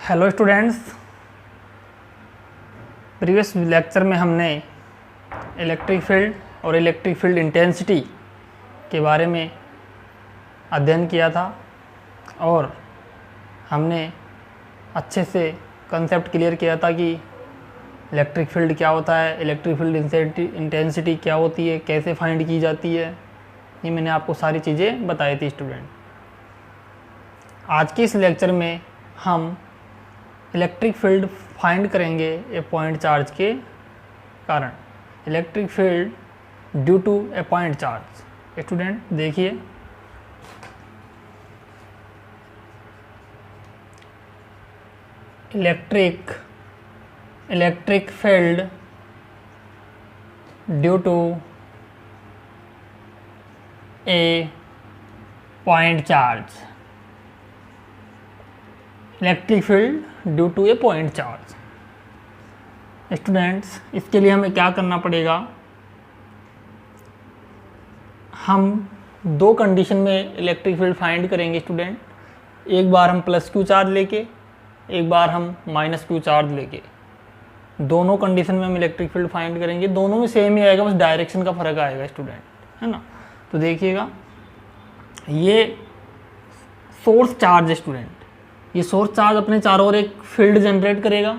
Hello students, previous lecture में हमने electric field और इलेक्ट्रिक फील्ड इंटेंसिटी के बारे में अध्ययन किया था और हमने अच्छे से कंसेप्ट क्लियर किया था कि इलेक्ट्रिक फील्ड क्या होता है, इलेक्ट्रिक फील्ड इंटेंसिटी क्या होती है, कैसे फाइंड की जाती है। ये मैंने आपको सारी चीज़ें बताई थी स्टूडेंट। आज के इस लेक्चर में हम इलेक्ट्रिक फील्ड फाइंड करेंगे ए पॉइंट चार्ज के कारण, electric field due to a point charge. Student देखिए, electric field due to a point charge, electric field due to a point charge. Students, इसके लिए हमें क्या करना पड़ेगा, हम दो कंडीशन में इलेक्ट्रिक फील्ड फाइंड करेंगे स्टूडेंट। एक बार हम प्लस क्यू चार्ज लेके, एक बार हम माइनस क्यू चार्ज लेके, दोनों कंडीशन में हम इलेक्ट्रिक फील्ड फाइंड करेंगे। दोनों में सेम ही आएगा, बस डायरेक्शन का फर्क आएगा स्टूडेंट, है ना। तो देखिएगा, ये सोर्स चार्ज है स्टूडेंट। ये सोर्स चार्ज अपने चारों ओर एक फील्ड जनरेट करेगा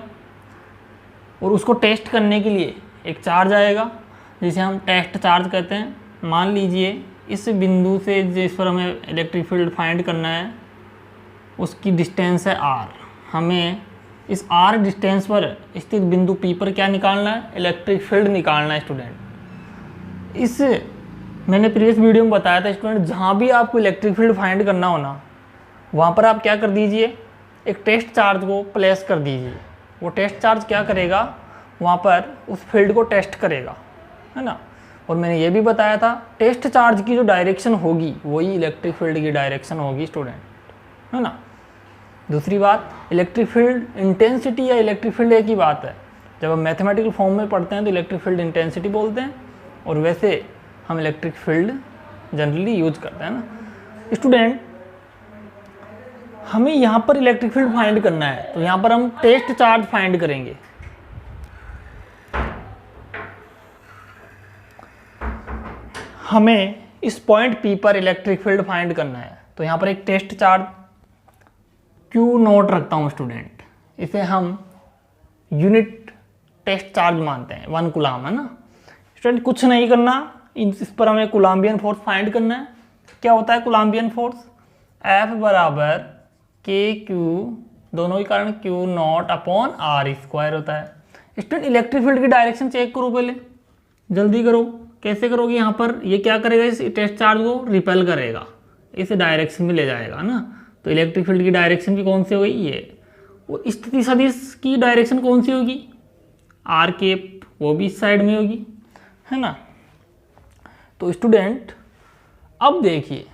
और उसको टेस्ट करने के लिए एक चार्ज आएगा जिसे हम टेस्ट चार्ज कहते हैं। मान लीजिए इस बिंदु से जिस पर हमें इलेक्ट्रिक फील्ड फाइंड करना है उसकी डिस्टेंस है r। हमें इस r डिस्टेंस पर स्थित बिंदु P पर क्या निकालना है, इलेक्ट्रिक फील्ड निकालना है स्टूडेंट। इस मैंने प्रीवियस वीडियो में बताया था स्टूडेंट, जहाँ भी आपको इलेक्ट्रिक फील्ड फाइंड करना हो ना, वहाँ पर आप क्या कर दीजिए, एक टेस्ट चार्ज को प्लेस कर दीजिए। वो टेस्ट चार्ज क्या करेगा, वहाँ पर उस फील्ड को टेस्ट करेगा, है ना। और मैंने ये भी बताया था, टेस्ट चार्ज की जो डायरेक्शन होगी वही इलेक्ट्रिक फील्ड की डायरेक्शन होगी स्टूडेंट, है ना। दूसरी बात, इलेक्ट्रिक फील्ड इंटेंसिटी या इलेक्ट्रिक फील्ड एक ही बात है। जब हम मैथमेटिकल फॉर्म में पढ़ते हैं तो इलेक्ट्रिक फील्ड इंटेंसिटी बोलते हैं और वैसे हम इलेक्ट्रिक फील्ड जनरली यूज करते हैं ना। स्टूडेंट, हमें यहाँ पर इलेक्ट्रिक फील्ड फाइंड करना है तो यहाँ पर हम टेस्ट चार्ज फाइंड करेंगे। हमें इस पॉइंट P पर इलेक्ट्रिक फील्ड फाइंड करना है तो यहाँ पर एक टेस्ट चार्ज Q नोट रखता हूँ स्टूडेंट। इसे हम यूनिट टेस्ट चार्ज मानते हैं, 1 कूलाम, है ना। स्टूडेंट, कुछ नहीं करना, इस पर हमें कूलाम्बियन फोर्स फाइंड करना है। क्या होता है कूलाम्बियन फोर्स, F बराबर KQ, दोनों के कारण Q naught upon R square होता है। स्टूडेंट, इलेक्ट्रिक फील्ड की डायरेक्शन चेक करो, पहले जल्दी करो। कैसे करोगे, यहाँ पर ये क्या करेगा, इस टेस्ट चार्ज को रिपेल करेगा, इसे डायरेक्शन में ले जाएगा ना। तो इलेक्ट्रिक फील्ड की डायरेक्शन भी कौन सी होगी, ये। वो स्थिति सदिश की डायरेक्शन कौन सी होगी, R केप, वो भी इस साइड में होगी, है ना। तो स्टूडेंट, अब देखिए,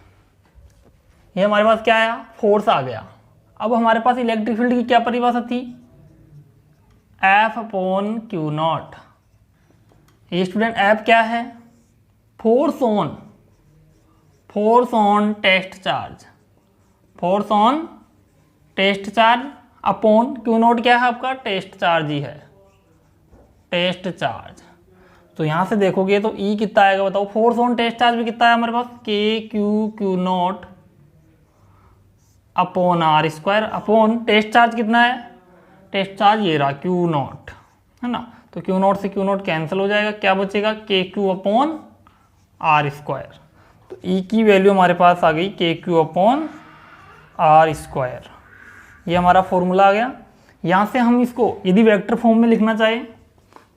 ये हमारे पास क्या आया, फोर्स आ गया। अब हमारे पास इलेक्ट्रिक फील्ड की क्या परिभाषा थी, F अपॉन Q नॉट। ये स्टूडेंट F क्या है, force on test charge, force on test charge upon Q naught क्या है आपका, टेस्ट चार्ज ही है, टेस्ट चार्ज। तो यहाँ से देखोगे तो E कितना आएगा बताओ, फोर्स ऑन टेस्ट चार्ज भी कितना है हमारे पास, Q naught upon R square, upon test charge कितना है, टेस्ट चार्ज ये रहा Q नॉट, है ना। तो Q नॉट से Q नॉट कैंसिल हो जाएगा, क्या बचेगा, KQ अपॉन R स्क्वायर। तो E की वैल्यू हमारे पास आ गई KQ अपॉन R स्क्वायर। ये हमारा फॉर्मूला आ गया। यहाँ से हम इसको यदि वेक्टर फॉर्म में लिखना चाहें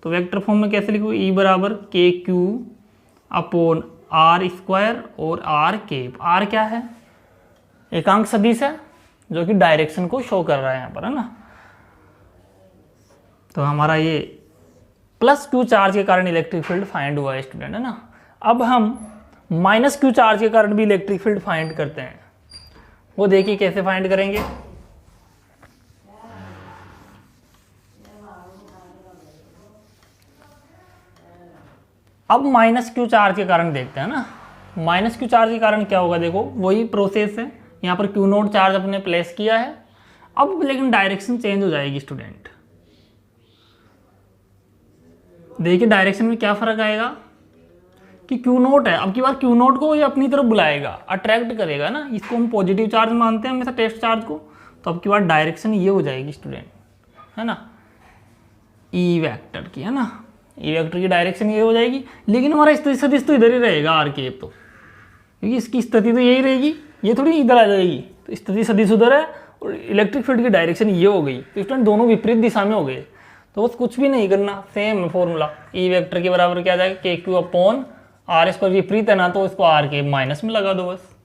तो वेक्टर फॉर्म में कैसे लिखो, E बराबर KQ अपॉन R स्क्वायर और R केप। R क्या है, एकांक सदिश है जो कि डायरेक्शन को शो कर रहा है यहाँ पर, है ना। तो हमारा ये प्लस Q चार्ज के कारण इलेक्ट्रिक फील्ड फाइंड हुआ है स्टूडेंट, है ना। अब हम माइनस Q चार्ज के कारण भी इलेक्ट्रिक फील्ड फाइंड करते हैं। वो देखिए कैसे फाइंड करेंगे। अब माइनस Q चार्ज के कारण देखते हैं ना। माइनस Q चार्ज के कारण क्या होगा, देखो वही प्रोसेस है। यहाँ पर Q नोट चार्ज अपने प्लेस किया है। अब लेकिन डायरेक्शन चेंज हो जाएगी स्टूडेंट। देखिए डायरेक्शन में क्या फर्क आएगा कि क्यू नोट है, अब की बार क्यू नोट को ये अपनी तरफ बुलाएगा, अट्रैक्ट करेगा ना, इसको हम पॉजिटिव चार्ज मानते हैं हमेशा टेस्ट चार्ज को, तो अब की बार डायरेक्शन ये हो जाएगी स्टूडेंट, है ना, ई वेक्टर की, है ना, ई वेक्टर की डायरेक्शन ये हो जाएगी। लेकिन हमारा स्थिति सदिश तो इधर ही रहेगा आर के, तो क्योंकि इसकी स्थिति तो यही रहेगी, ये थोड़ी इधर आ जाएगी, तो स्थिति सदिश उधर है और इलेक्ट्रिक फील्ड की डायरेक्शन ये हो गई, तो स्टूडेंट दोनों विपरीत दिशा में हो गए। तो बस कुछ भी नहीं करना, सेम फॉर्मूला, ई वेक्टर के बराबर क्या आ जाएगा, के क्यू अपॉन आर, एस पर विपरीत है ना, तो इसको आर के माइनस में लगा दो बस।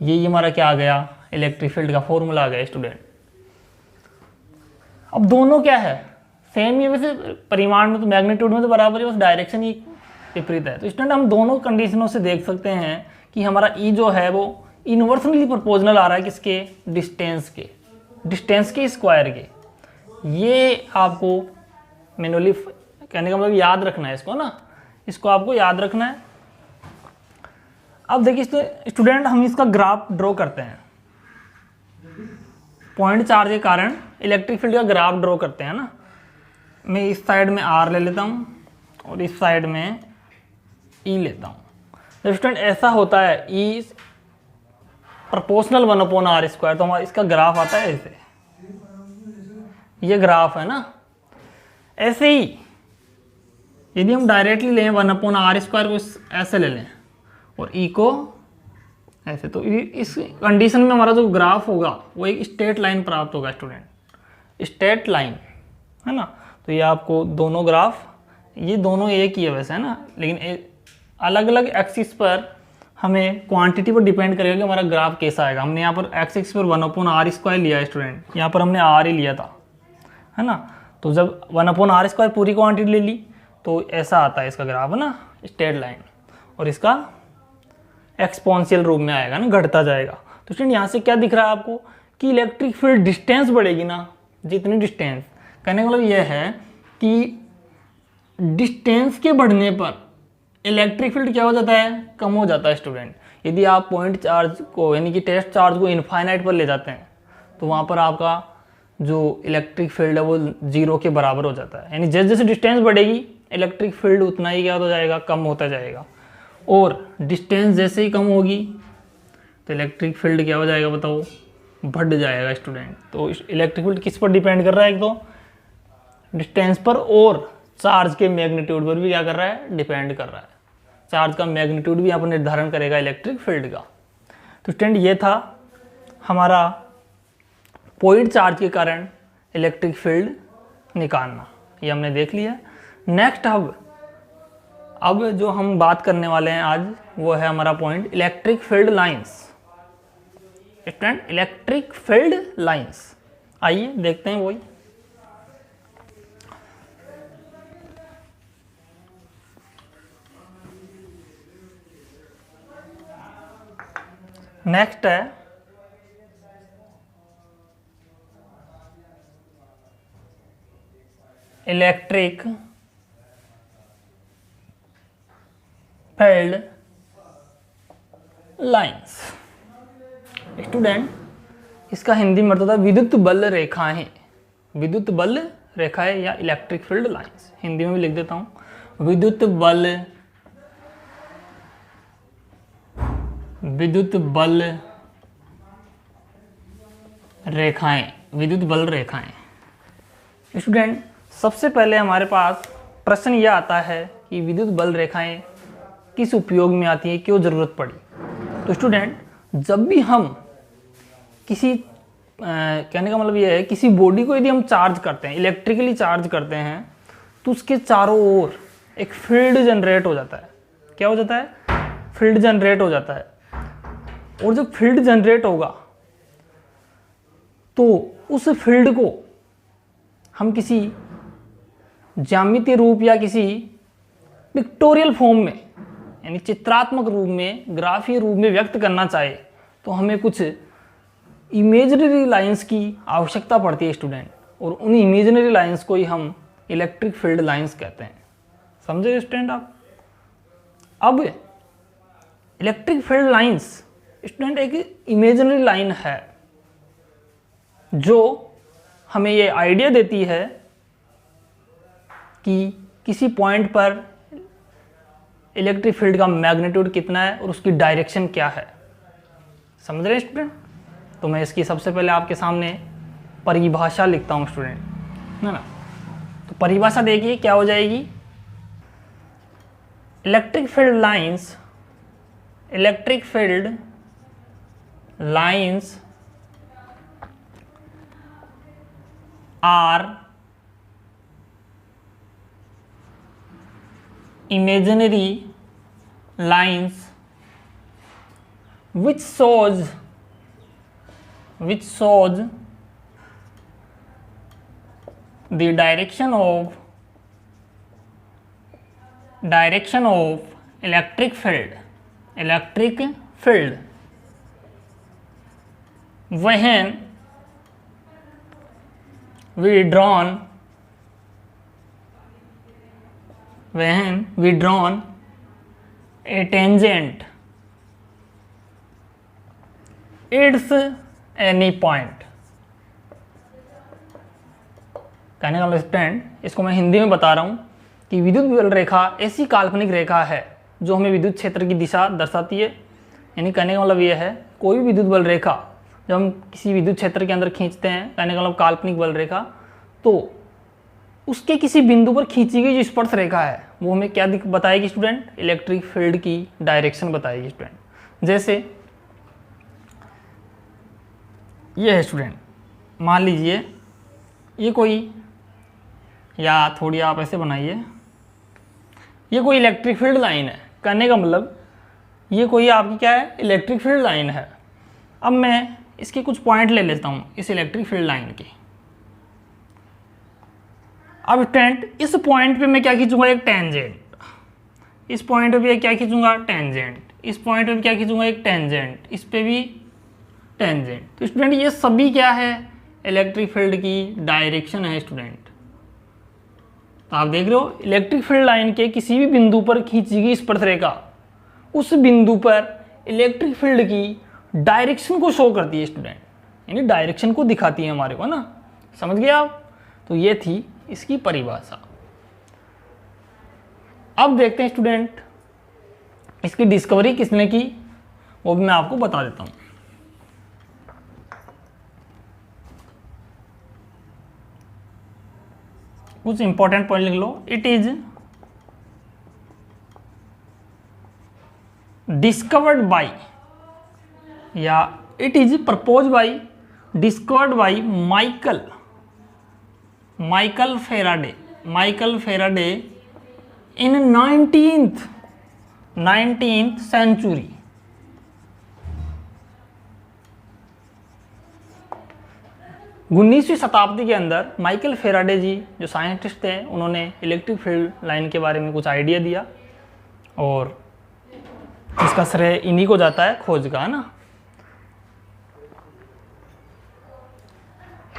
ये हमारा क्या आ गया, इलेक्ट्रिक फील्ड का फॉर्मूला आ गया स्टूडेंट। अब दोनों क्या है, सेम ही, वैसे परिमाण में तो मैग्नीट्यूड में तो बराबर है, बस डायरेक्शन ही विपरीत है। तो स्टूडेंट हम दोनों कंडीशनों से देख सकते हैं कि हमारा ई जो है वो इनवर्सली प्रोपोर्शनल आ रहा है किसके, डिस्टेंस के स्क्वायर के। ये आपको मैनुअली कहने का मतलब याद रखना है इसको ना, इसको आपको याद रखना है। अब देखिए स्टूडेंट हम इसका ग्राफ ड्रॉ करते हैं, पॉइंट चार्ज के कारण इलेक्ट्रिक फील्ड का ग्राफ ड्रॉ करते हैं ना। मैं इस साइड में आर ले लेता हूँ और इस साइड में ई लेता हूँ। जब स्टूडेंट ऐसा होता है ई प्रोपोर्शनल 1/r², तो हमारा इसका ग्राफ आता है ऐसे, ये ग्राफ है ना। ऐसे ही यदि हम डायरेक्टली लें 1/r² को ऐसे ले लें और ई को ऐसे, तो इस कंडीशन में हमारा जो ग्राफ होगा वो एक स्ट्रेट लाइन प्राप्त होगा स्टूडेंट, स्ट्रेट लाइन, है ना। तो ये आपको दोनों ग्राफ, ये दोनों एक ही है वैसे, है ना, लेकिन अलग अलग एक्सिस पर हमें क्वांटिटी पर डिपेंड करेगा कि हमारा ग्राफ कैसा आएगा। हमने यहाँ पर एक्स एक्सिस पर 1/r² लिया है स्टूडेंट, यहाँ पर हमने r ही लिया था, है ना। तो जब 1/r² पूरी क्वांटिटी ले ली तो ऐसा आता है इसका ग्राफ, है ना, स्ट्रेट लाइन, और इसका एक्सपोनेंशियल रूप में आएगा ना, घटता जाएगा। तो स्टूडेंट यहाँ से क्या दिख रहा है आपको कि इलेक्ट्रिक फील्ड डिस्टेंस बढ़ेगी ना, जितनी डिस्टेंस, कहने का मतलब यह है कि डिस्टेंस के बढ़ने पर इलेक्ट्रिक फील्ड क्या हो जाता है, कम हो जाता है स्टूडेंट। यदि आप पॉइंट चार्ज को यानी कि टेस्ट चार्ज को इनफाइनाइट पर ले जाते हैं तो वहाँ पर आपका जो इलेक्ट्रिक फील्ड है वो 0 के बराबर हो जाता है। यानी जैसे जैसे डिस्टेंस बढ़ेगी इलेक्ट्रिक फील्ड उतना ही क्या हो जाएगा, कम होता जाएगा, और डिस्टेंस जैसे ही कम होगी तो इलेक्ट्रिक फील्ड क्या हो जाएगा बताओ, बढ़ जाएगा स्टूडेंट। तो इलेक्ट्रिक फील्ड किस पर डिपेंड कर रहा है, एक तो डिस्टेंस पर और चार्ज के मैग्नीट्यूड पर भी क्या कर रहा है, डिपेंड कर रहा है। चार्ज का मैग्नीट्यूड भी यहाँ पर निर्धारण करेगा इलेक्ट्रिक फील्ड का। तो स्टूडेंट ये था हमारा पॉइंट चार्ज के कारण इलेक्ट्रिक फील्ड निकालना, ये हमने देख लिया। नेक्स्ट अब जो हम बात करने वाले हैं आज वो है हमारा point electric field lines. Student electric field lines, आइए देखते हैं वही। नेक्स्ट है इलेक्ट्रिक फील्ड लाइंस। स्टूडेंट इसका हिंदी में होता है विद्युत बल रेखाएं, विद्युत बल रेखाएं या इलेक्ट्रिक फील्ड लाइंस। हिंदी में भी लिख देता हूं, विद्युत बल रेखाएं, विद्युत बल रेखाएं। स्टूडेंट सबसे पहले हमारे पास प्रश्न यह आता है कि विद्युत बल रेखाएं किस उपयोग में आती है, क्यों जरूरत पड़ी। तो स्टूडेंट जब भी हम किसी कहने का मतलब यह है किसी बॉडी को यदि हम चार्ज करते हैं, इलेक्ट्रिकली चार्ज करते हैं, तो उसके चारों ओर एक फील्ड जनरेट हो जाता है। क्या हो जाता है, फील्ड जनरेट हो जाता है। और जब फील्ड जनरेट होगा तो उस फील्ड को हम किसी ज्यामितीय रूप या किसी पिक्टोरियल फॉर्म में यानी चित्रात्मक रूप में, ग्राफीय रूप में व्यक्त करना चाहे तो हमें कुछ इमेजिनरी लाइंस की आवश्यकता पड़ती है स्टूडेंट, और उन इमेजिनरी लाइंस को ही हम इलेक्ट्रिक फील्ड लाइंस कहते हैं। समझे स्टूडेंट आप। अब इलेक्ट्रिक फील्ड लाइंस स्टूडेंट एक इमेजिनरी लाइन है, जो हमें ये आइडिया देती है कि किसी पॉइंट पर इलेक्ट्रिक फील्ड का मैग्नीट्यूड कितना है और उसकी डायरेक्शन क्या है। समझ रहे हैं स्टूडेंट? तो मैं इसकी सबसे पहले आपके सामने परिभाषा लिखता हूँ स्टूडेंट, है ना। तो परिभाषा देखिए क्या हो जाएगी। Electric field lines are imaginary lines which shows the direction of electric field when we drawn a tangent its any point। कहने का स्टूडेंट, इसको मैं हिंदी में बता रहा हूँ कि विद्युत बल रेखा ऐसी काल्पनिक रेखा है जो हमें विद्युत क्षेत्र की दिशा दर्शाती है। यानी कहने का मतलब ये है, कोई भी विद्युत बल रेखा जब हम किसी विद्युत क्षेत्र के अंदर खींचते हैं, कहने का मतलब काल्पनिक बल रेखा, तो उसके किसी बिंदु पर खींची गई जो स्पर्श रेखा है वो हमें क्या बताएगी स्टूडेंट? इलेक्ट्रिक फील्ड की डायरेक्शन बताएगी स्टूडेंट। जैसे ये है स्टूडेंट, मान लीजिए ये कोई, या थोड़ी आप ऐसे बनाइए, ये कोई इलेक्ट्रिक फील्ड लाइन है। कहने का मतलब ये कोई आपकी क्या है? इलेक्ट्रिक फील्ड लाइन है। अब मैं इसके कुछ पॉइंट ले लेता हूँ इस इलेक्ट्रिक फील्ड लाइन के। अब स्टूडेंट इस पॉइंट पे मैं क्या खींचूंगा? एक टेंजेंट। इस पॉइंट पे भी क्या खींचूंगा? टेंजेंट। इस पॉइंट पे भी क्या खींचूंगा? एक टेंजेंट। इस पे भी टेंजेंट। तो स्टूडेंट ये सभी क्या है? इलेक्ट्रिक फील्ड की डायरेक्शन है स्टूडेंट। तो आप देख रहे हो, इलेक्ट्रिक फील्ड लाइन के किसी भी बिंदु पर खींची गई स्पर्श रेखा उस बिंदु पर इलेक्ट्रिक फील्ड की डायरेक्शन को शो करती है स्टूडेंट, यानी डायरेक्शन को दिखाती है हमारे को, ना। समझ गए आप? तो ये थी इसकी परिभाषा। अब देखते हैं स्टूडेंट इसकी डिस्कवरी किसने की, वो भी मैं आपको बता देता हूं। कुछ इंपॉर्टेंट पॉइंट लिख लो। इट इज डिस्कवर्ड बाय, या it is propose by, discovered by Michael Faraday in 19th century. उन्नीसवीं शताब्दी के अंदर माइकल फेराडे जी जो साइंटिस्ट थे, उन्होंने इलेक्ट्रिक फील्ड लाइन के बारे में कुछ आइडिया दिया और इसका श्रेय इन्हीं को जाता है, खोज का, है ना।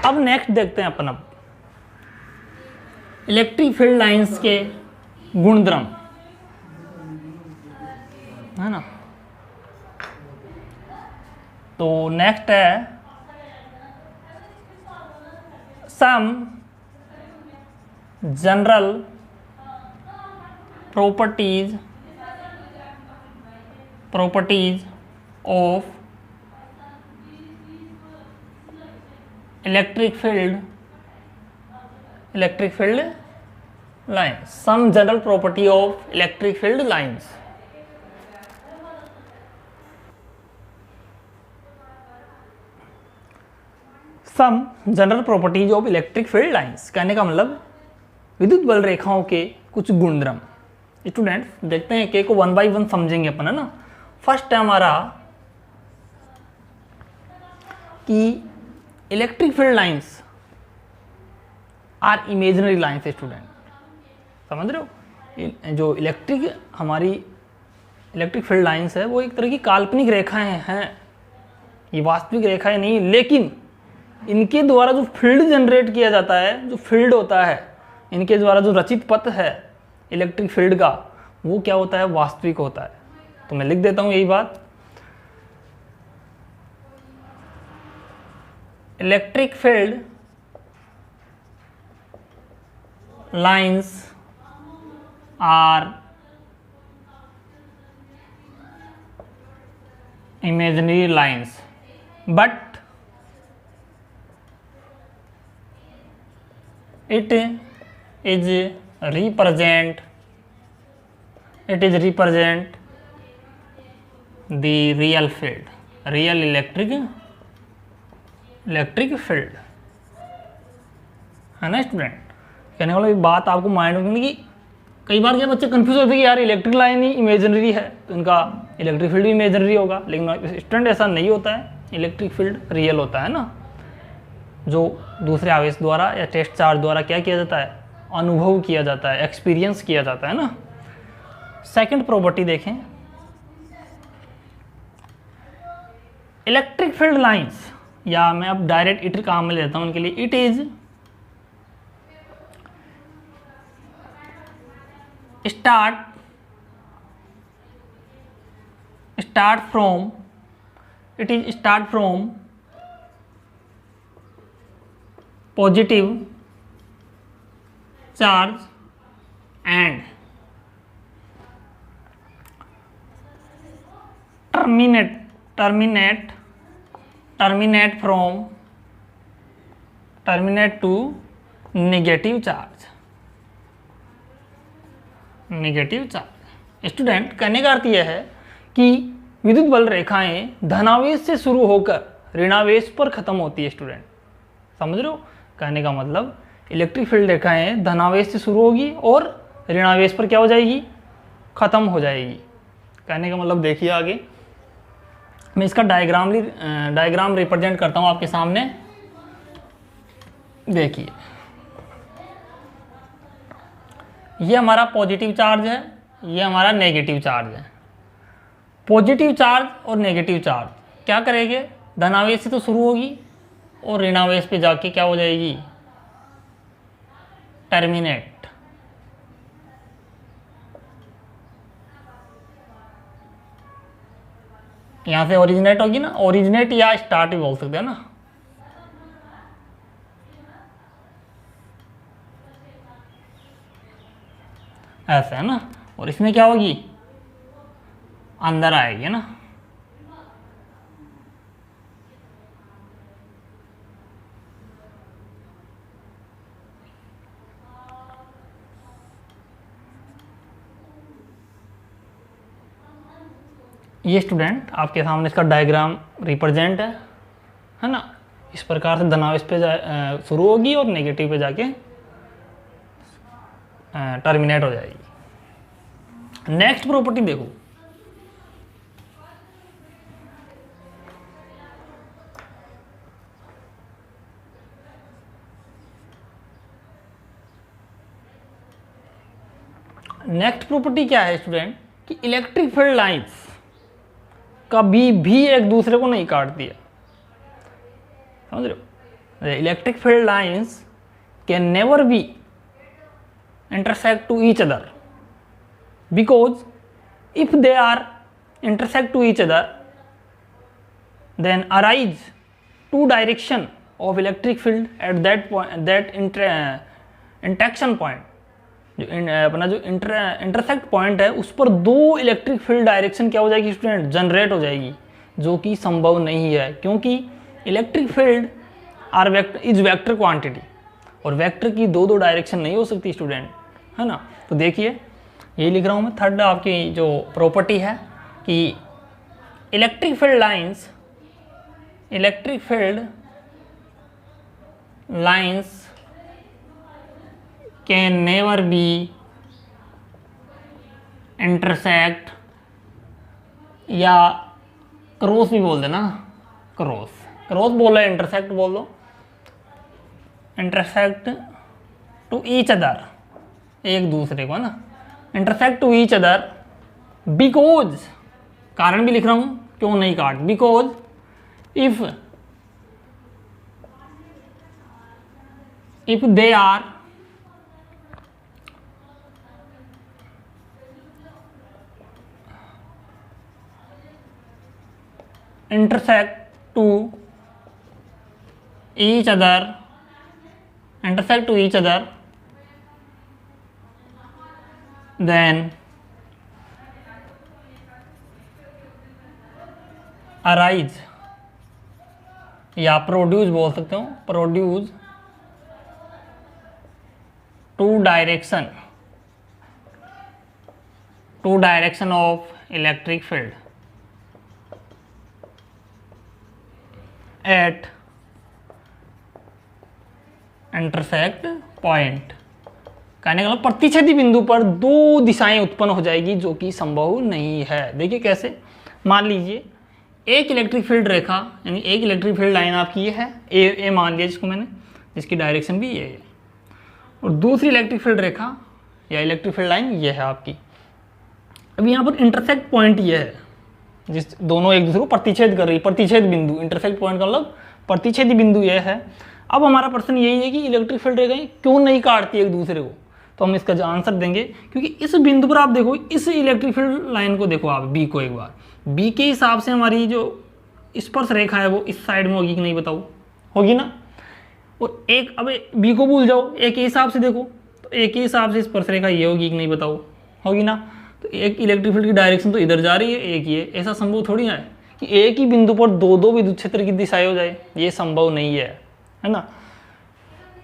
अब नेक्स्ट देखते हैं अपन अब इलेक्ट्रिक फील्ड लाइंस के गुणधर्म, है ना। तो नेक्स्ट है some general properties of electric field lines, some general property of electric field lines। some general properties of electric field lines कहने का मतलब विद्युत बल रेखाओं के कुछ गुणधर्म। स्टूडेंट देखते हैं कि को 1 by 1 समझेंगे अपन, है ना। फर्स्ट है हमारा कि electric field lines are imaginary lines. Student समझ रहे हो, जो हमारी इलेक्ट्रिक फील्ड लाइंस है वो एक तरह की काल्पनिक रेखाएं हैं, ये वास्तविक रेखाएं नहीं, लेकिन इनके द्वारा जो फील्ड जनरेट किया जाता है, जो फील्ड होता है, इनके द्वारा जो रचित पथ है इलेक्ट्रिक फील्ड का, वो क्या होता है? वास्तविक होता है। तो मैं लिख देता हूं यही बात। Electric field lines are imaginary lines, but it is represent the real field, real electric field, है ना स्टूडेंट। कहने वाला बात आपको माइंड में कि कई बार क्या बच्चे कंफ्यूज होते हैं कि यार इलेक्ट्रिक लाइन ही इमेजिनरी है तो इनका इलेक्ट्रिक फील्ड भी इमेजिनरी होगा, लेकिन स्टूडेंट ऐसा नहीं होता है, इलेक्ट्रिक फील्ड रियल होता है ना, जो दूसरे आवेश द्वारा या टेस्ट चार्ज द्वारा क्या किया जाता है, अनुभव किया जाता है, एक्सपीरियंस किया जाता है ना। सेकंड प्रॉपर्टी देखें, इलेक्ट्रिक फील्ड लाइंस, या मैं अब डायरेक्ट इट काम में लेता हूं उनके लिए, it is start from positive charge and terminate to negative charge। Student कहने का अर्थ यह है कि विद्युत बल रेखाएं धनावेश से शुरू होकर ऋणावेश पर खत्म होती है। स्टूडेंट समझ रहे हो, कहने का मतलब इलेक्ट्रिक फील्ड रेखाएं धनावेश से शुरू होगी और ऋणावेश पर क्या हो जाएगी, खत्म हो जाएगी। कहने का मतलब देखिए आगे मैं इसका डायग्राम रिप्रेजेंट करता हूं आपके सामने। देखिए ये हमारा पॉजिटिव चार्ज है, ये हमारा नेगेटिव चार्ज है। पॉजिटिव चार्ज और नेगेटिव चार्ज क्या करेंगे, धनावेश से तो शुरू होगी और ऋणावेश पे जाके क्या हो जाएगी, टर्मिनेट। यहां से ओरिजिनेट होगी ना, ओरिजिनेट या स्टार्ट भी बोल सकते हैं ना। ऐसा है ना, और इसमें क्या होगी, अंदर आएगी ना। ये स्टूडेंट आपके सामने इसका डायग्राम रिप्रेजेंट है ना। इस प्रकार से धनावेश पे शुरू होगी और नेगेटिव पे जाके टर्मिनेट हो जाएगी। नेक्स्ट प्रॉपर्टी देखो, नेक्स्ट प्रॉपर्टी क्या है स्टूडेंट कि इलेक्ट्रिक फील्ड लाइंस कभी भी एक दूसरे को नहीं काटती है। समझ रहे हो, electric field lines can never be intersect to each other, because if they are intersect to each other then arise two direction of electric field at that point, that interaction point। जो अपना जो intersect point है उस पर दो electric field direction क्या हो जाएगी स्टूडेंट, जनरेट हो जाएगी, जो कि संभव नहीं है, क्योंकि electric field are is vector quantity और वेक्टर की दो डायरेक्शन नहीं हो सकती स्टूडेंट, है ना। तो देखिए ये लिख रहा हूँ मैं, थर्ड आपकी जो प्रॉपर्टी है कि electric field lines can never be intersect, या क्रॉस भी बोल देना, क्रॉस बोल रहे, इंटरसेक्ट बोल दो, इंटरसेक्ट टू ईच अदर, एक दूसरे को, है ना, intersect to each other, because, कारण भी लिख रहा हूं क्यों नहीं काट, because if they are intersect to each other, intersect to each other, then arise या प्रोड्यूस बोल सकते हो, produce two direction of electric field at intersect point. कहने का मतलब प्रतिच्छेदी बिंदु पर दो दिशाएं उत्पन्न हो जाएगी जो कि संभव नहीं है। देखिए कैसे, मान लीजिए एक इलेक्ट्रिक फील्ड रेखा यानी एक इलेक्ट्रिक फील्ड लाइन आपकी ये है, ए मान लिया जिसको मैंने, जिसकी डायरेक्शन भी ये है, और दूसरी इलेक्ट्रिक फील्ड रेखा या इलेक्ट्रिक फील्ड लाइन ये है आपकी। अब यहाँ पर इंटरसेक्ट पॉइंट ये है जिस दोनों एक दूसरे को प्रतिच्छेद कर रही है, प्रतिच्छेद बिंदु, इंटरसेक्ट पॉइंट का मतलब प्रतिच्छेदी बिंदु ये है। अब हमारा प्रश्न यही है कि इलेक्ट्रिक फील्ड रेखाएं क्यों नहीं काटती एक दूसरे को, तो हम इसका आंसर देंगे क्योंकि इस बिंदु पर आप देखो, इस इलेक्ट्रिक फील्ड लाइन को देखो आप, बी को एक बार, बी के हिसाब से हमारी जो स्पर्श रेखा है वो इस साइड में होगी कि नहीं बताओ, होगी ना। और एक, अब बी को भूल जाओ, ए के हिसाब से देखो, तो ए के हिसाब से स्पर्श रेखा ये होगी कि नहीं बताओ, होगी ना। तो एक इलेक्ट्रिक फील्ड की डायरेक्शन तो इधर जा रही है, एक ही है, ऐसा संभव थोड़ी है कि एक ही बिंदु पर दो दो विद्युत क्षेत्र की दिशाएं हो जाए, ये संभव नहीं है ना।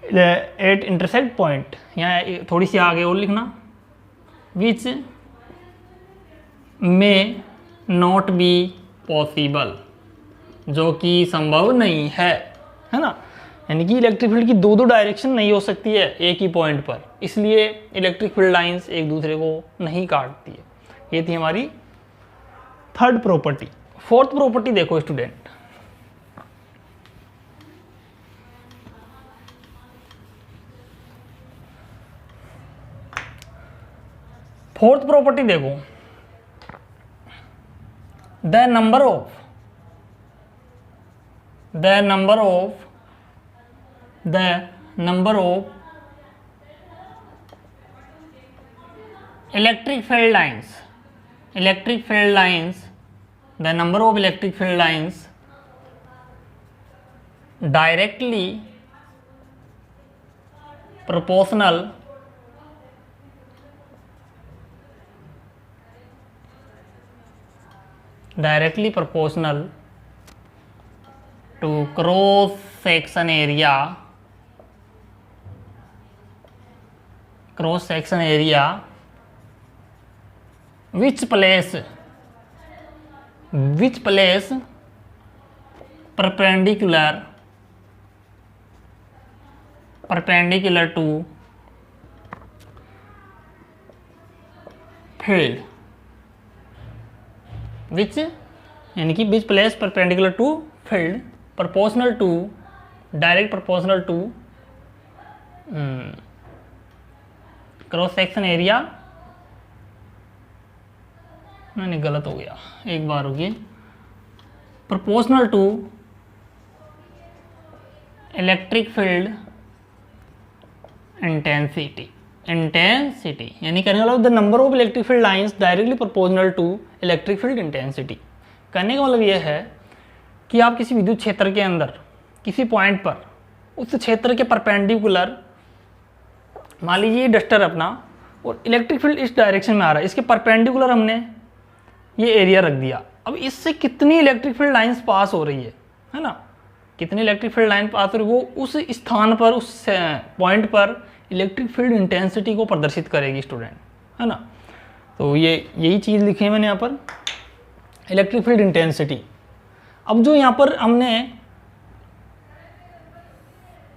एट इंटरसेक्ट पॉइंट, यहाँ थोड़ी सी आगे और लिखना, विच मे नॉट बी पॉसिबल, जो कि संभव नहीं है ना। यानी कि इलेक्ट्रिक फील्ड की दो दो डायरेक्शन नहीं हो सकती है एक ही पॉइंट पर, इसलिए इलेक्ट्रिक फील्ड लाइंस एक दूसरे को नहीं काटती है। ये थी हमारी थर्ड प्रॉपर्टी। फोर्थ प्रॉपर्टी देखो स्टूडेंट, फोर्थ प्रॉपर्टी देखो, the number of electric field lines, the number of electric field lines directly proportional to cross section area which place perpendicular to field, which यानी कि which place perpendicular to field direct proportional to cross section area, नहीं गलत हो गया, एक बार रुकिए, proportional to electric field intensity यानी कहने का मतलब the number of electric field lines directly proportional to electric field intensity. कहने का मतलब यह है कि आप किसी विद्युत क्षेत्र के अंदर किसी पॉइंट पर उस क्षेत्र के परपेंडिकुलर, मान लीजिए डस्टर अपना और इलेक्ट्रिक फील्ड इस डायरेक्शन में आ रहा है, इसके परपेंडिकुलर हमने ये एरिया रख दिया। अब इससे कितनी इलेक्ट्रिक फील्ड लाइंस पास हो रही है ना, कितनी इलेक्ट्रिक फील्ड लाइन पास हो रही है, वो उस स्थान पर, उस पॉइंट पर इलेक्ट्रिक फील्ड इंटेंसिटी को प्रदर्शित करेगी स्टूडेंट, है ना। तो ये यही चीज़ लिखी है मैंने यहाँ पर, इलेक्ट्रिक फील्ड इंटेंसिटी। अब जो यहाँ पर हमने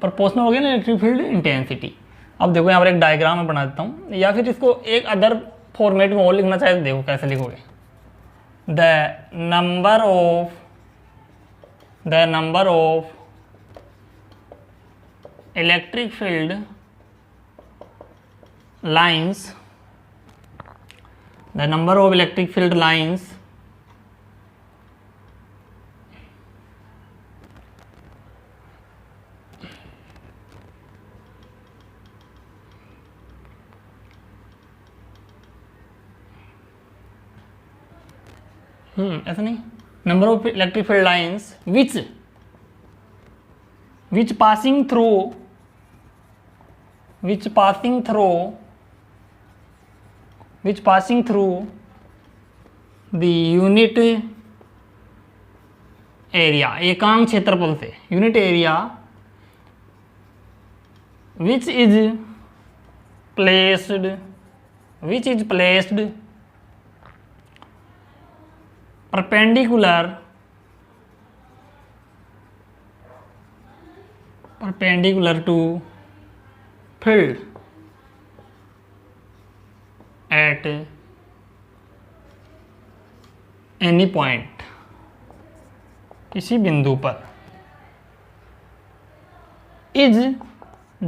प्रोपोर्शनल हो गया ना इलेक्ट्रिक फील्ड इंटेंसिटी, अब देखो यहाँ पर एक डायग्राम में बना देता हूँ, या फिर इसको एक अदर फॉर्मेट में और लिखना चाहे तो देखो कैसे लिखोगे, the number of electric field lines ऐसा नहीं, number of electric field lines which which passing through the unit area, एकांक क्षेत्रफल से, unit area, which is placed perpendicular to field at any point, किसी बिंदु पर, is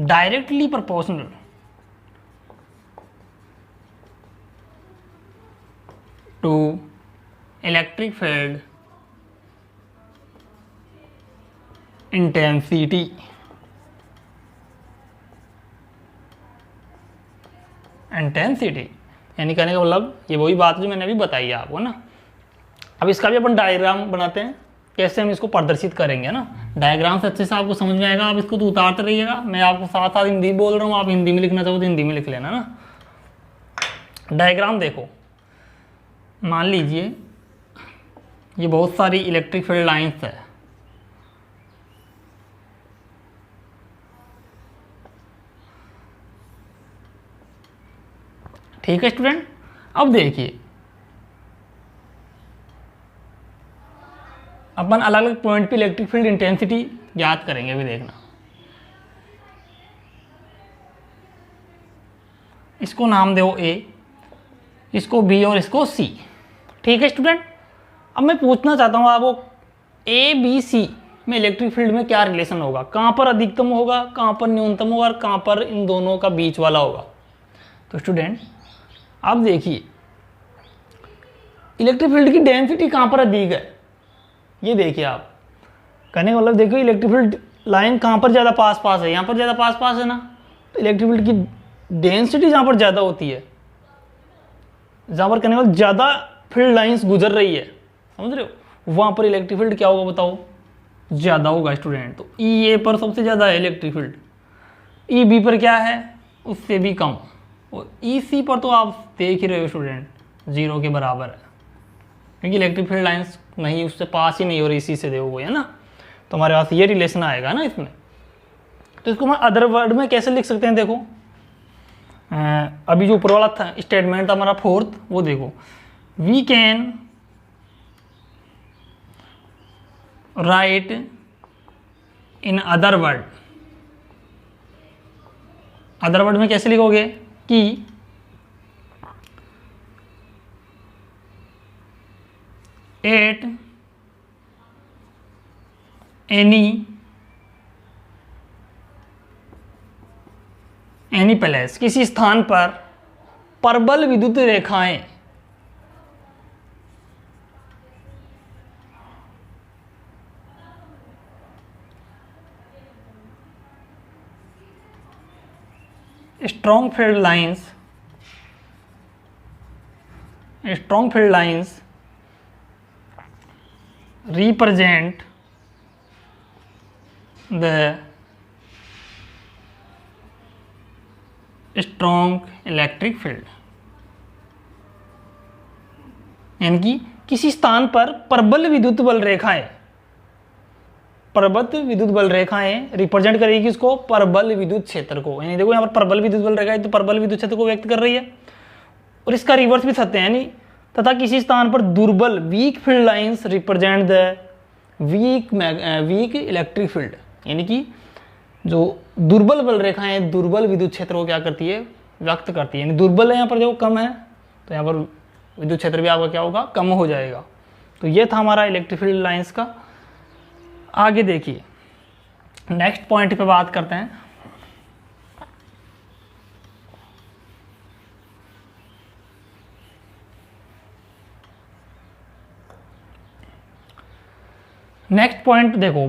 directly proportional to electric field intensity. यानी कहने का मतलब ये वही बात जो मैंने अभी बताई है आपको ना। अब इसका भी अपन डायग्राम बनाते हैं, कैसे हम इसको प्रदर्शित करेंगे ना। डायग्राम से अच्छे से आपको समझ में आएगा, आप इसको तो उतारते रहिएगा। मैं आपको साथ साथ हिंदी बोल रहा हूँ, आप हिंदी में लिखना चाहो तो हिंदी में लिख लेना ना। डायग्राम देखो, मान लीजिए ये बहुत सारी इलेक्ट्रिक फील्ड लाइंस है, ठीक है स्टूडेंट। अब देखिए अपन अलग अलग पॉइंट पे इलेक्ट्रिक फील्ड इंटेंसिटी ज्ञात करेंगे। अभी देखना, इसको नाम दो A, इसको B और इसको C, ठीक है स्टूडेंट। अब मैं पूछना चाहता हूँ आपको A B C में इलेक्ट्रिक फील्ड में क्या रिलेशन होगा, कहाँ पर अधिकतम होगा, कहाँ पर न्यूनतम होगा और कहाँ पर इन दोनों का बीच वाला होगा। तो स्टूडेंट अब देखिए इलेक्ट्रिक फील्ड की डेंसिटी कहाँ पर अधिक है, ये देखिए आप। कहने का मतलब देखिए इलेक्ट्रिक फील्ड लाइन कहाँ पर ज़्यादा पास है, यहाँ पर ज़्यादा पास है ना। तो इलेक्ट्रिक फील्ड की डेंसिटी जहाँ पर ज़्यादा होती है, जहाँ पर कहने का मतलब ज़्यादा फील्ड लाइंस गुजर रही है, समझ रहे हो, वहाँ पर इलेक्ट्रिक फील्ड क्या होगा बताओ, ज़्यादा होगा स्टूडेंट। तो E A पर सबसे ज़्यादा है इलेक्ट्रिक फील्ड, E B पर क्या है, उससे भी कम, और E C पर तो आप देख ही रहे हो स्टूडेंट 0 के बराबर है, क्योंकि इलेक्ट्रिक फील्ड लाइंस नहीं उससे पास ही नहीं हो रही, इसी से देखो है ना। तो हमारे पास ये रिलेशन आएगा ना इसमें। तो इसको हम अदर वर्ड में कैसे लिख सकते हैं, देखो अभी जो ऊपर वाला था स्टेटमेंट था हमारा फोर्थ, वो देखो, we can write in other word. Other word में कैसे लिखोगे कि एट एनी प्लेस, किसी स्थान पर प्रबल विद्युत रेखाएं strong field lines represent the strong electric field। यानी कि किसी स्थान पर प्रबल विद्युत बल रेखाएं रिप्रेजेंट करेगी किसको, प्रबल विद्युत क्षेत्र को। यानी देखो यहाँ पर प्रबल विद्युत बल रेखाएं तो प्रबल विद्युत क्षेत्र को व्यक्त कर रही है, और इसका रिवर्स भी सत्य है। यानी तथा किसी स्थान पर दुर्बल weak field lines represent the weak electric field. यानी कि जो दुर्बल बल रेखाएं दुर्बल विद्युत क्षेत्र को क्या करती है, व्यक्त करती है। यानी दुर्बल है यहाँ पर, जो कम है, तो यहाँ पर विद्युत क्षेत्र भी आपका क्या होगा, कम हो जाएगा। तो ये था हमारा इलेक्ट्रिक फील्ड लाइंस का। आगे देखिए नेक्स्ट पॉइंट पे बात करते हैं। नेक्स्ट पॉइंट देखो,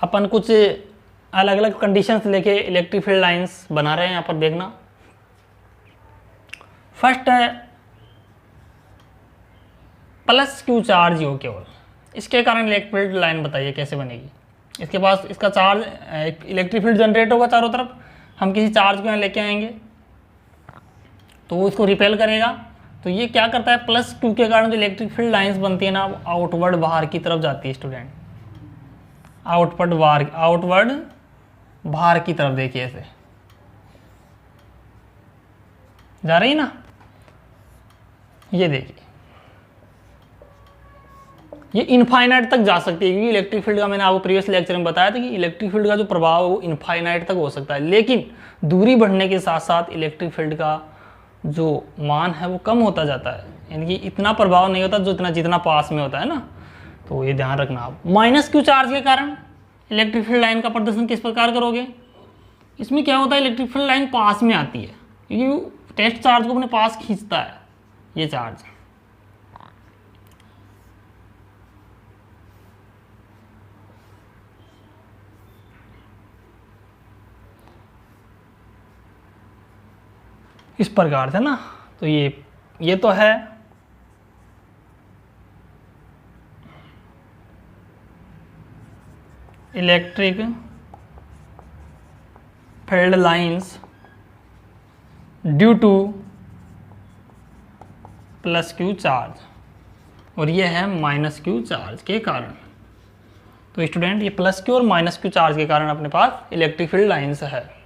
अपन कुछ अलग अलग कंडीशंस लेके इलेक्ट्रिक फील्ड लाइंस बना रहे हैं। यहाँ पर देखना, फर्स्ट है प्लस क्यू चार्ज हो केवल, इसके कारण इलेक्ट्रिक फील्ड लाइन बताइए कैसे बनेगी। इसके पास इसका चार्ज इलेक्ट्रिक फील्ड जनरेट होगा चारों तरफ, हम किसी चार्ज को यहाँ लेके आएंगे तो वो इसको रिपेल करेगा। तो ये क्या करता है, +2 के कारण जो इलेक्ट्रिक फील्ड लाइंस बनती है ना, आउटवर्ड बाहर की तरफ जाती है स्टूडेंट, आउटवर्ड बाहर की तरफ। देखिए ऐसे जा रही है ना, ये देखिए ये इनफाइनाइट तक जा सकती है, क्योंकि इलेक्ट्रिक फील्ड का मैंने आपको प्रीवियस लेक्चर में बताया था कि इलेक्ट्रिक फील्ड का जो प्रभाव है वो इनफाइनाइट तक हो सकता है, लेकिन दूरी बढ़ने के साथ साथ इलेक्ट्रिक फील्ड का जो मान है वो कम होता जाता है, यानी कि इतना प्रभाव नहीं होता जो जितना पास में होता है ना। तो ये ध्यान रखना आप। -q चार्ज के कारण इलेक्ट्रिक फील्ड लाइन का प्रदर्शन किस प्रकार करोगे, इसमें क्या होता है, इलेक्ट्रिक फील्ड लाइन पास में आती है, क्योंकि टेस्ट चार्ज को अपने पास खींचता है ये चार्ज। इस प्रकार से ना, तो ये तो है electric field lines due to +q charge, और ये है -q चार्ज के कारण। तो स्टूडेंट ये +q और -q चार्ज के कारण अपने पास इलेक्ट्रिक फील्ड लाइंस है।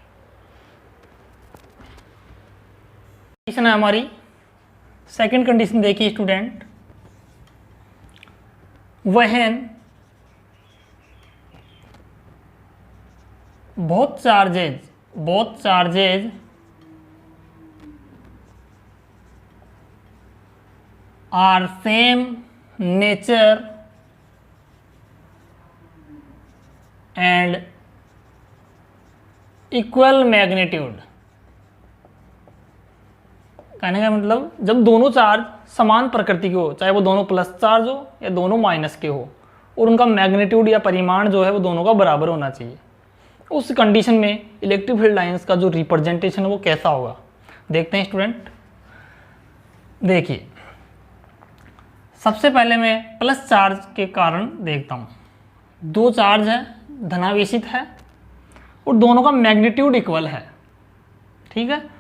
कंडीशन है हमारी सेकंड कंडीशन, देखिए student, when both charges are same nature and equal magnitude। कहने का मतलब जब दोनों चार्ज समान प्रकृति के हो, चाहे वो दोनों प्लस चार्ज हो या दोनों माइनस के हो, और उनका मैग्नीट्यूड या परिमाण जो है वो दोनों का बराबर होना चाहिए, उस कंडीशन में इलेक्ट्रिक फील्ड लाइंस का जो रिप्रेजेंटेशन है वो कैसा होगा, देखते हैं स्टूडेंट। देखिए सबसे पहले मैं प्लस चार्ज के कारण देखता हूँ, दो चार्ज है, धनावेशित है और दोनों का मैग्नीट्यूड इक्वल है, ठीक है।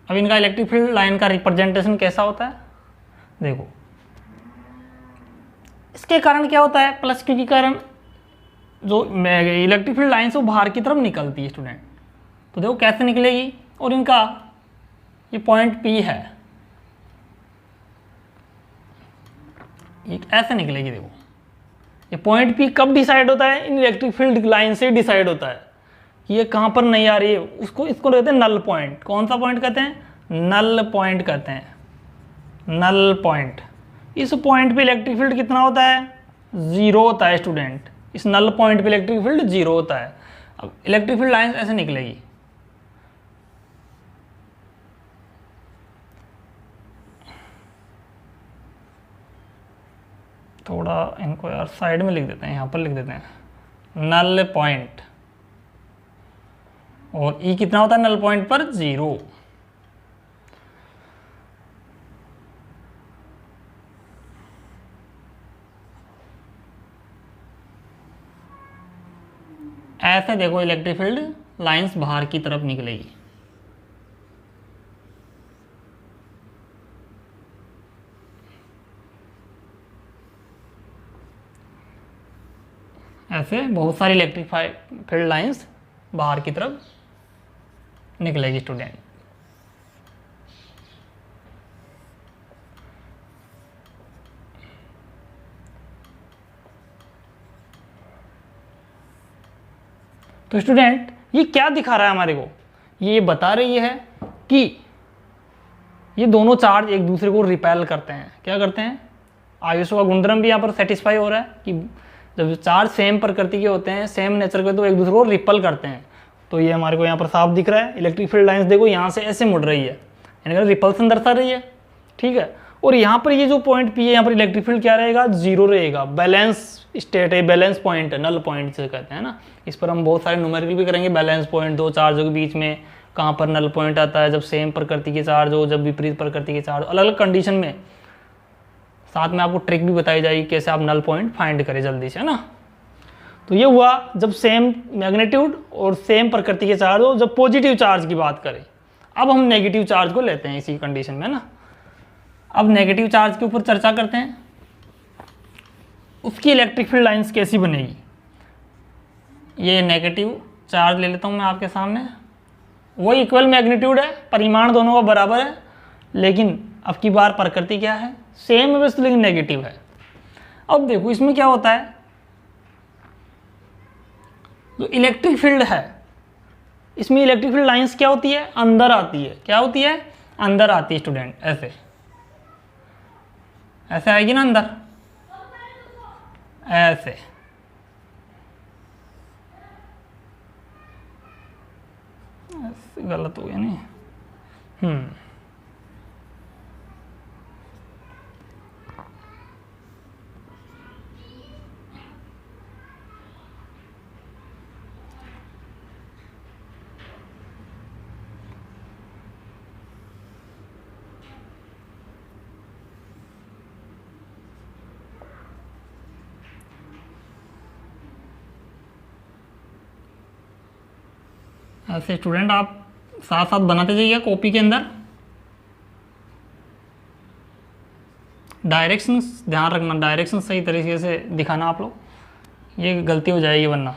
अब इनका इलेक्ट्रिक फील्ड लाइन का रिप्रेजेंटेशन कैसा होता है, देखो इसके कारण क्या होता है, प्लस क्यू के कारण जो इलेक्ट्रिक फील्ड लाइन से वो बाहर की तरफ निकलती है स्टूडेंट। तो देखो कैसे निकलेगी, और इनका ये पॉइंट P है, ये ऐसे निकलेगी। देखो ये पॉइंट P कब डिसाइड होता है, इन इलेक्ट्रिक फील्ड लाइन से डिसाइड होता है कि ये कहाँ पर नहीं आ रही है, इसको कहते हैं नल पॉइंट। कौन सा पॉइंट कहते हैं, नल पॉइंट कहते हैं, नल पॉइंट। इस पॉइंट पे इलेक्ट्रिक फील्ड कितना होता है, 0 होता है स्टूडेंट। इस नल पॉइंट पे इलेक्ट्रिक फील्ड 0 होता है। अब इलेक्ट्रिक फील्ड लाइन ऐसे निकलेगी, थोड़ा इनको यार साइड में लिख देते हैं, यहाँ पर लिख देते हैं नल पॉइंट, और E कितना होता है नल पॉइंट पर, 0। ऐसे देखो इलेक्ट्रिक फील्ड लाइंस बाहर की तरफ निकलेगी। ऐसे बहुत सारी इलेक्ट्रिक फील्ड लाइंस बाहर की तरफ निकलेगी स्टूडेंट। तो स्टूडेंट ये क्या दिखा रहा है हमारे को, ये बता रही है कि ये दोनों चार्ज एक दूसरे को रिपेल करते हैं। क्या करते हैं, आयुषों का गुणधर्म भी यहाँ पर सेटिस्फाई हो रहा है कि जब चार्ज सेम प्रकृति के होते हैं, सेम नेचर के, तो एक दूसरे को रिपेल करते हैं। तो ये हमारे को यहाँ पर साफ दिख रहा है। इलेक्ट्रिक फील्ड लाइंस देखो यहाँ से ऐसे मुड़ रही है, यानी कि रिपल्सन दर्शा रही है, ठीक है। और यहाँ पर ये जो पॉइंट P है, यहाँ पर इलेक्ट्रिक फील्ड क्या रहेगा, 0 रहेगा। बैलेंस स्टेट है, बैलेंस पॉइंट है, नल पॉइंट से कहते हैं ना। इस पर हम बहुत सारे न्यूमेरिकल भी करेंगे। बैलेंस पॉइंट, दो चार्जों के बीच में कहाँ पर नल पॉइंट आता है, जब सेम प्रकृति के चार्ज हो, जब विपरीत प्रकृति के चार्ज, अलग अलग कंडीशन में। साथ में आपको ट्रिक भी बताई जाएगी कैसे आप नल पॉइंट फाइंड करें जल्दी से, है ना। तो ये हुआ जब सेम मैग्नीट्यूड और सेम प्रकृति के चार्ज हो, जब पॉजिटिव चार्ज की बात करें। अब हम नेगेटिव चार्ज को लेते हैं इसी कंडीशन में ना। अब नेगेटिव चार्ज के ऊपर चर्चा करते हैं, उसकी इलेक्ट्रिक फील्ड लाइंस कैसी बनेगी। ये नेगेटिव चार्ज ले लेता हूँ मैं आपके सामने, वो इक्वल मैग्नीट्यूड है, परिमाण दोनों का बराबर है, लेकिन अब की बार प्रकृति क्या है, सेम है बस लेकिन नेगेटिव है। अब देखो इसमें क्या होता है, जो इलेक्ट्रिक फील्ड है इसमें इलेक्ट्रिक फील्ड लाइंस क्या होती है, अंदर आती है। क्या होती है, अंदर आती है स्टूडेंट, ऐसे ऐसे आएगी ना अंदर, ऐसे। गलत हो गया नहीं। ऐसे स्टूडेंट आप साथ साथ बनाते जाइए कॉपी के अंदर। डायरेक्शंस ध्यान रखना, डायरेक्शन सही तरीके से दिखाना आप लोग, ये गलती हो जाएगी वरना।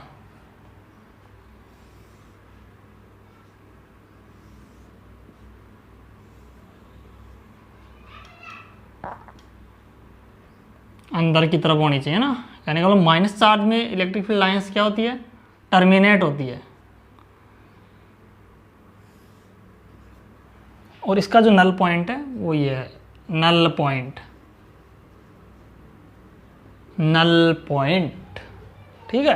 अंदर की तरफ होनी चाहिए ना, यानी कि माइनस चार्ज में इलेक्ट्रिक फील्ड लाइंस क्या होती है, टर्मिनेट होती है। और इसका जो नल पॉइंट है वो ये है, नल पॉइंट, नल पॉइंट, ठीक है,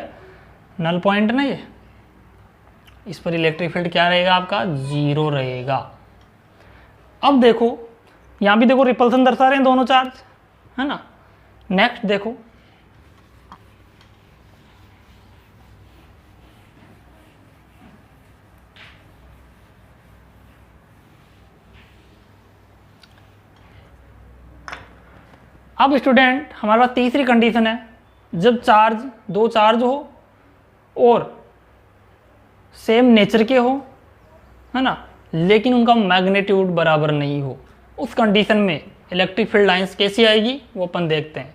नल पॉइंट ना ये, इस पर इलेक्ट्रिक फील्ड क्या रहेगा आपका, 0 रहेगा। अब देखो यहाँ भी देखो रिपल्सन दर्शा रहे हैं दोनों चार्ज, है ना। नेक्स्ट देखो, अब स्टूडेंट हमारे पास तीसरी कंडीशन है, जब चार्ज, दो चार्ज हो और सेम नेचर के हो, है ना, लेकिन उनका मैग्नीट्यूड बराबर नहीं हो, उस कंडीशन में इलेक्ट्रिक फील्ड लाइंस कैसी आएगी वो अपन देखते हैं।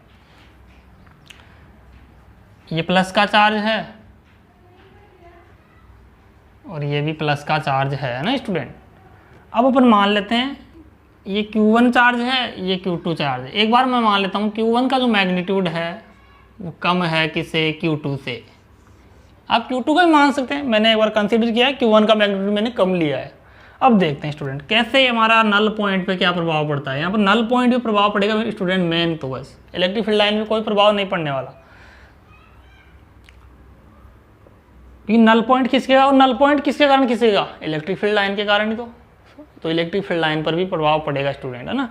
ये प्लस का चार्ज है और ये भी प्लस का चार्ज है ना स्टूडेंट। अब अपन मान लेते हैं ये Q1 चार्ज है, ये Q2 चार्ज है। एक बार मैं मान लेता हूँ Q1 का जो मैग्नीट्यूड है वो कम है किससे, Q2 से। आप Q2 का भी मान सकते हैं, मैंने एक बार कंसीडर किया है, Q1 का मैग्नीट्यूड मैंने कम लिया है। अब देखते हैं स्टूडेंट कैसे हमारा नल पॉइंट पे क्या प्रभाव पड़ता है। यहाँ पर नल पॉइंट पे प्रभाव पड़ेगा स्टूडेंट मेन, तो बस इलेक्ट्रिक फील्ड लाइन में कोई प्रभाव नहीं पड़ने वाला, क्योंकि नल पॉइंट खिसकेगा, और नल पॉइंट किसके कारण खिसकेगा, इलेक्ट्रिक फील्ड लाइन के कारण ही तो इलेक्ट्रिक फील्ड लाइन पर भी प्रभाव पड़ेगा स्टूडेंट, है ना।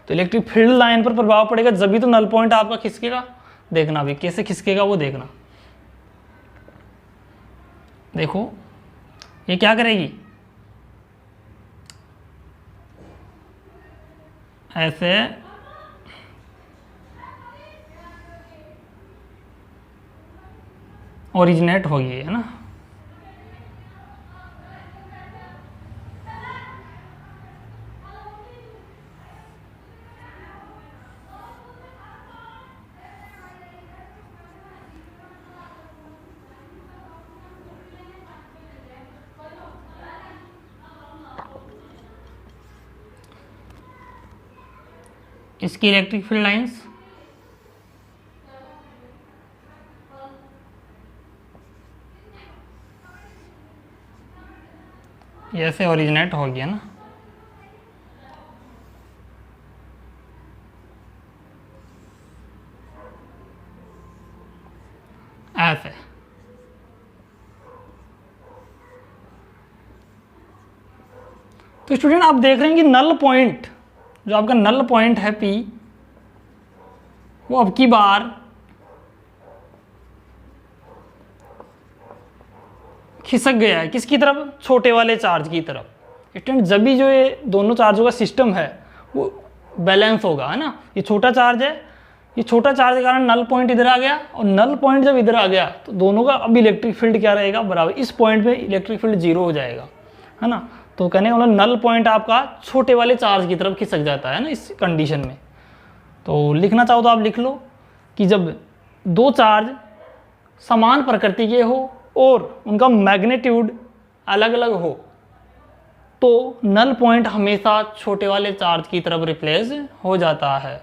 तो इलेक्ट्रिक फील्ड लाइन पर प्रभाव पड़ेगा जब भी तो नल पॉइंट आपका खिसकेगा। देखना भी कैसे खिसकेगा वो देखना। देखो ये क्या करेगी, ऐसे ओरिजिनेट होगी, है ना। इसकी इलेक्ट्रिक फील्ड लाइंस ऐसे ओरिजिनेट हो गया ना, ऐसे। तो स्टूडेंट आप देख रहे हैं कि नल पॉइंट, जो आपका नल पॉइंट है P, वो अब की बार खिसक गया है किसकी तरफ, छोटे वाले चार्ज की तरफ। स्टूडेंट जब भी जो ये दोनों चार्जों का सिस्टम है वो बैलेंस होगा, है ना। ये छोटा चार्ज है, ये छोटा चार्ज के कारण नल पॉइंट इधर आ गया, और नल पॉइंट जब इधर आ गया तो दोनों का अब इलेक्ट्रिक फील्ड क्या रहेगा, बराबर। इस पॉइंट पे इलेक्ट्रिक फील्ड 0 हो जाएगा, है ना। तो कहने का मतलब नल पॉइंट आपका छोटे वाले चार्ज की तरफ खिसक जाता है ना इस कंडीशन में। तो लिखना चाहो तो आप लिख लो कि जब दो चार्ज समान प्रकृति के हो और उनका मैग्नीट्यूड अलग अलग हो तो नल पॉइंट हमेशा छोटे वाले चार्ज की तरफ रिप्लेस हो जाता है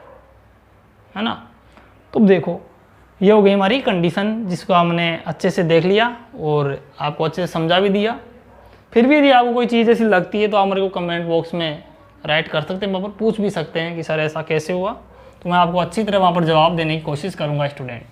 ना। तो देखो ये हो गई हमारी कंडीशन, जिसको हमने अच्छे से देख लिया और आपको अच्छे से समझा भी दिया। फिर भी यदि आपको कोई चीज़ ऐसी लगती है तो आप मेरे को कमेंट बॉक्स में राइट कर सकते हैं, वहाँ पर पूछ भी सकते हैं कि सर ऐसा कैसे हुआ, तो मैं आपको अच्छी तरह वहाँ पर जवाब देने की कोशिश करूँगा स्टूडेंट।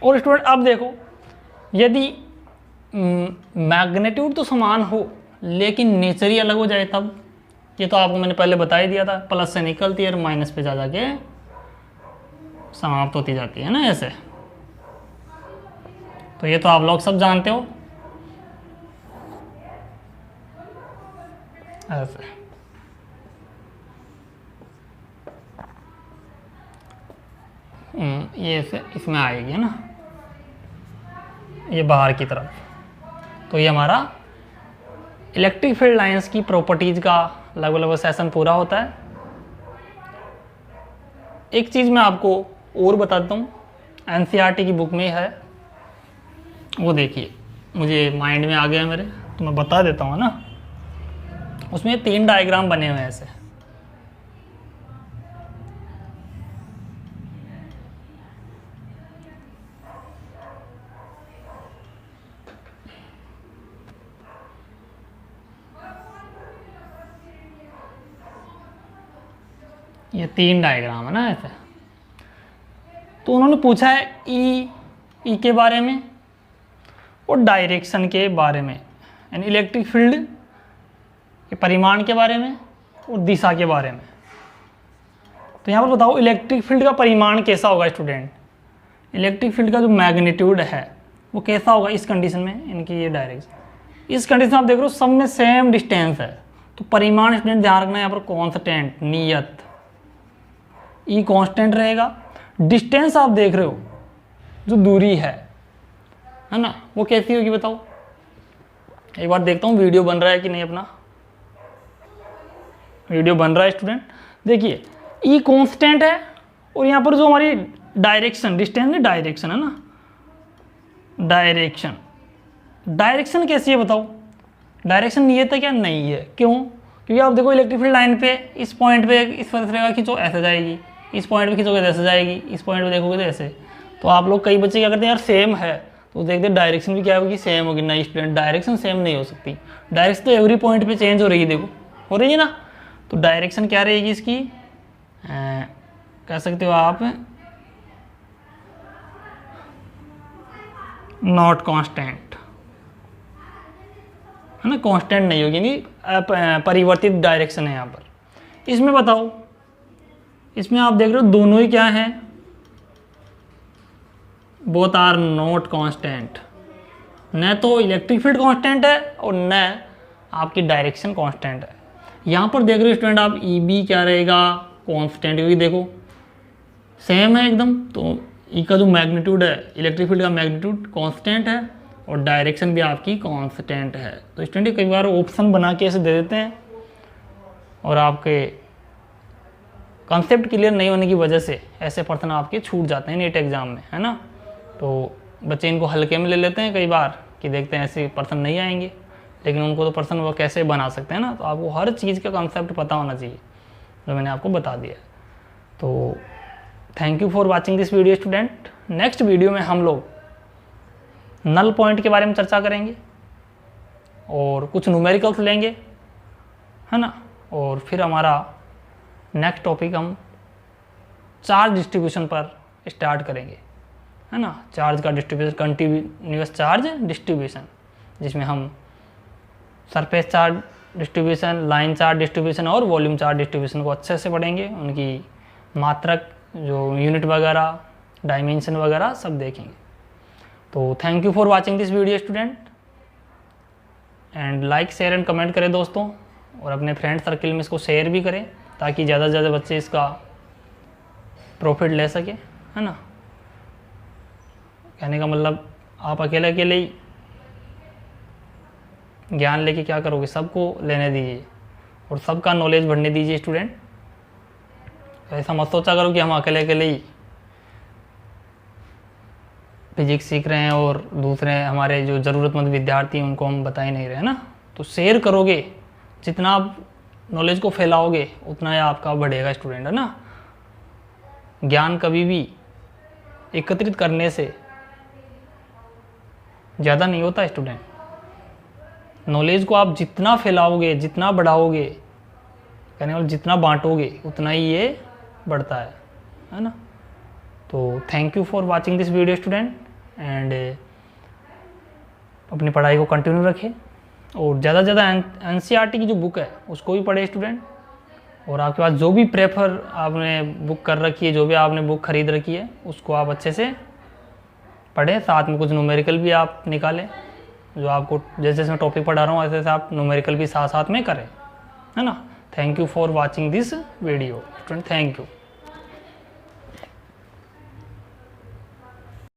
और स्टूडेंट अब देखो, यदि मैग्नीट्यूड तो समान हो लेकिन नेचर ही अलग हो जाए तब, ये तो आपको मैंने पहले बता ही दिया था, प्लस से निकलती है और माइनस पे जा जाके समाप्त होती जाती है ना ऐसे। तो ये तो आप लोग सब जानते हो ऐसे। ये ऐसे इसमें आएगी है ना, ये बाहर की तरफ। तो ये हमारा इलेक्ट्रिक फील्ड लाइंस की प्रॉपर्टीज का लगभग सेशन पूरा होता है। एक चीज़ मैं आपको और बताता हूँ, एनसीईआरटी की बुक में है, वो देखिए मुझे माइंड में आ गया मेरे, तो मैं बता देता हूँ ना। उसमें 3 डायग्राम बने हुए हैं ऐसे। ये 3 डायग्राम है ना ऐसे। तो उन्होंने पूछा है ई के बारे में और डायरेक्शन के बारे में, यानी इलेक्ट्रिक फील्ड के परिमाण के बारे में और दिशा के बारे में। तो यहाँ पर बताओ इलेक्ट्रिक फील्ड का परिमाण कैसा होगा स्टूडेंट। इलेक्ट्रिक फील्ड का जो मैग्नीट्यूड है वो कैसा होगा इस कंडीशन में, इनकी ये डायरेक्शन। इस कंडीशन में आप देख रहे हो सब में सेम डिस्टेंस है, तो परिमाण स्टूडेंट ध्यान रखना है यहाँ पर कॉन्स्टेंट, नियत, ई कांस्टेंट रहेगा। डिस्टेंस आप देख रहे हो जो दूरी है ना, वो कैसी होगी बताओ। एक बार देखता हूँ वीडियो बन रहा है कि नहीं अपना। वीडियो बन रहा है स्टूडेंट। देखिए ई कांस्टेंट है और यहाँ पर जो हमारी डायरेक्शन, डिस्टेंस में डायरेक्शन है ना, डायरेक्शन कैसी है बताओ। डायरेक्शन नियत है क्या, नहीं है। क्यों, क्योंकि आप देखो इलेक्ट्रिक फील्ड लाइन पे इस पॉइंट पे इस वजह से रहेगा खींचो ऐसे जाएगी, इस पॉइंट पे खींचोगे तो ऐसे जाएगी, इस पॉइंट पे देखोगे तो ऐसे। तो आप लोग कई बच्चे क्या करते हैं यार सेम है, तो देखते हैं डायरेक्शन भी क्या होगी, सेम होगी। नहीं स्टूडेंट, डायरेक्शन सेम नहीं हो सकती। डायरेक्शन तो एवरी पॉइंट पे चेंज हो रही है, देखो हो रही है ना। तो डायरेक्शन क्या रहेगी इसकी, कह सकते हो आप नॉट कांस्टेंट, है ना, कांस्टेंट नहीं होगी, यानी परिवर्तित डायरेक्शन है यहाँ पर। इसमें बताओ, इसमें आप देख रहे हो दोनों ही क्या हैं, बोथ आर नॉट कांस्टेंट। न तो इलेक्ट्रिक फील्ड कांस्टेंट है और न आपकी डायरेक्शन कांस्टेंट है। यहाँ पर देख रहे हो स्टूडेंट आप ई बी क्या रहेगा, कांस्टेंट, क्योंकि देखो सेम है एकदम। तो ई का जो मैग्नीट्यूड है, इलेक्ट्रिक फील्ड का मैग्नीट्यूड कांस्टेंट है और डायरेक्शन भी आपकी कांस्टेंट है। तो स्टूडेंट कई बार ऑप्शन बना के ऐसे दे देते हैं और आपके कॉन्सेप्ट क्लियर नहीं होने की वजह से ऐसे प्रश्न आपके छूट जाते हैं नीट एग्जाम में, है ना। तो बच्चे इनको हल्के में ले लेते हैं कई बार कि देखते हैं ऐसे प्रश्न नहीं आएंगे, लेकिन उनको तो प्रश्न वो कैसे बना सकते हैं ना। तो आपको हर चीज़ का कॉन्सेप्ट पता होना चाहिए जो मैंने आपको बता दिया। तो thank you for watching this video student. Next video में हम लोग नल पॉइंट के बारे में चर्चा करेंगे और कुछ न्यूमेरिकल्स लेंगे, है ना। और फिर हमारा नेक्स्ट टॉपिक हम चार्ज डिस्ट्रीब्यूशन पर स्टार्ट करेंगे, है ना। चार्ज का डिस्ट्रीब्यूशन, कंटिन्यूअस चार्ज डिस्ट्रीब्यूशन, जिसमें हम surface charge distribution, line charge distribution और वॉल्यूम चार्ज डिस्ट्रीब्यूशन को अच्छे से पढ़ेंगे, उनकी मात्रक जो यूनिट वगैरह, डायमेंशन वगैरह सब देखेंगे। तो thank you for watching this video student, and like share and comment करें दोस्तों, और अपने फ्रेंड सर्किल में इसको शेयर भी करें ताकि ज़्यादा से ज़्यादा बच्चे इसका प्रॉफिट ले सके, है ना। कहने का मतलब आप अकेले अकेले ही ज्ञान लेके क्या करोगे, सबको लेने दीजिए और सबका नॉलेज बढ़ने दीजिए स्टूडेंट। ऐसा मत सोचा करो कि हम अकेले अकेले ही फिजिक्स सीख रहे हैं और दूसरे हमारे जो ज़रूरतमंद विद्यार्थी हैं उनको हम बता ही नहीं रहे, है ना। तो शेयर करोगे, जितना आप नॉलेज को फैलाओगे उतना ही आपका बढ़ेगा स्टूडेंट, है ना। ज्ञान कभी भी एकत्रित करने से ज़्यादा नहीं होता स्टूडेंट। नॉलेज को आप जितना फैलाओगे, जितना बढ़ाओगे, कहने वाले जितना बांटोगे उतना ही ये बढ़ता है ना। तो thank you for watching this video student, and अपनी पढ़ाई को कंटिन्यू रखें और ज़्यादा से ज़्यादा एनसीईआरटी की जो बुक है उसको भी पढ़े स्टूडेंट। और आपके पास जो भी प्रेफर आपने बुक कर रखी है, जो भी आपने बुक खरीद रखी है, उसको आप अच्छे से पढ़ें। साथ में कुछ न्यूमेरिकल भी आप निकालें, जो आपको जैसे जैसे मैं टॉपिक पढ़ा रहा हूँ ऐसे ऐसे आप न्यूमेरिकल भी साथ साथ में करें, है ना। Thank you for watching this video student, thank you.